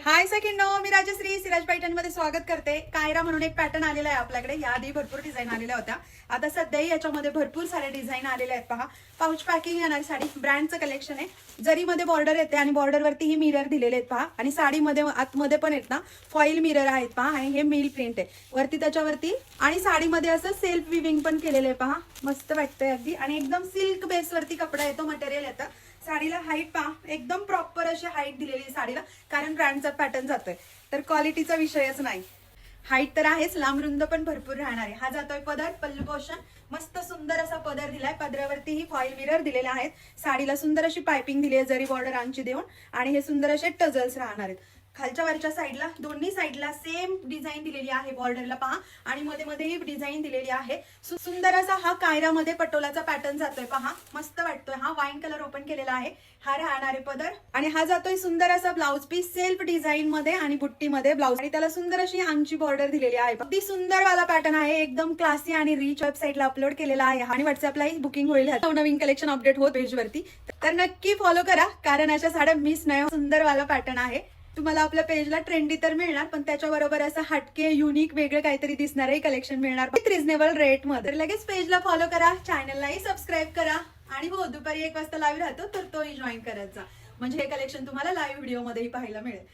हाय सखींनो, मी Rajshri Siraj pattern मध्ये स्वागत करते। कायरा म्हणून एक पॅटर्न आलेला आहे आपल्याकडे। याआधी भरपूर डिझाईन आलेल्या होत्या, आता सध्याही याच्यामध्ये भरपूर सारे डिझाईन आलेले आहेत। पहा, पाऊच पॅकिंग येणारी साडी, ब्रँडचं कलेक्शन आहे। जरीमध्ये बॉर्डर येते आणि बॉर्डर वरती ही मिरर दिलेले आहेत पहा, आणि साडीमध्ये आतमध्ये पण आहेत ना फॉईल मिरर आहेत पहा, आणि हे मिल प्रिंट आहे वरती त्याच्यावरती, आणि साडीमध्ये असं सेल्फ विविंग पण केलेलं आहे पहा, मस्त वाटतंय अगदी। आणि एकदम सिल्क बेस वरती कपडा येतो, मटेरियल येतं। साडीला हाईट पहा, एकदम प्रॉपर अशी हाईट दिलेली आहे साडीला, कारण ब्रँडचा पॅटर्न जातोय तर क्वालिटीचा विषयच नाही। हाईट तर आहेच, लांब रुंद पण भरपूर राहणार आहे। हा जातोय पदर, पल्लू पोर्शन मस्त सुंदर असा पदर दिलाय। पदरावरती ही फॉईल मिरर दिलेले आहेत। साडीला सुंदर अशी पाइपिंग दिली आहे जरी बॉर्डर आंची देऊन, आणि हे सुंदर असे टझल्स राहणार आहेत। खालच्या वरच्या साईडला दोन्ही साईडला सेम डिझाईन दिलेली आहे बॉर्डरला पहा, आणि मध्ये मध्ये ही डिझाईन दिलेली आहे। सुंदर असा हा कायरामध्ये पटोलाचा पॅटर्न जातोय पहा, मस्त वाटतोय। हा वाईन कलर ओपन केलेला आहे, हा राहणार आहे पदर, आणि हा जातोय सुंदर असा ब्लाउज पीस सेल्फ डिझाईन मध्ये आणि बुट्टीमध्ये ब्लाउज, आणि त्याला सुंदर अशी आंची बॉर्डर दिलेली आहे। अगदी सुंदर वाला पॅटर्न आहे, एकदम क्लासी आणि रिच। वेबसाईटला अपलोड केलेला आहे आणि व्हॉट्सअपलाही बुकिंग होईल। नवीन कलेक्शन अपडेट होत पेज वरती, तर नक्की फॉलो करा, कारण अशा साड्या मिस नाही। सुंदर वाला पॅटर्न आहे। तुम्हाला आपल्या पेजला ट्रेंडी तर मिळणार, पण त्याच्याबरोबर असं हटके युनिक वेगळं काहीतरी दिसणारही कलेक्शन मिळणार विथ रिझनेबल रेट मध्ये। लगेच पेजला फॉलो करा, चॅनललाही सबस्क्राईब करा, आणि हो दुपारी 1 वाजता लाईव्ह राहतो तर तोही जॉईन करत जा, म्हणजे हे कलेक्शन तुम्हाला लाईव्ह व्हिडिओ मध्येही पाहायला मिळेल।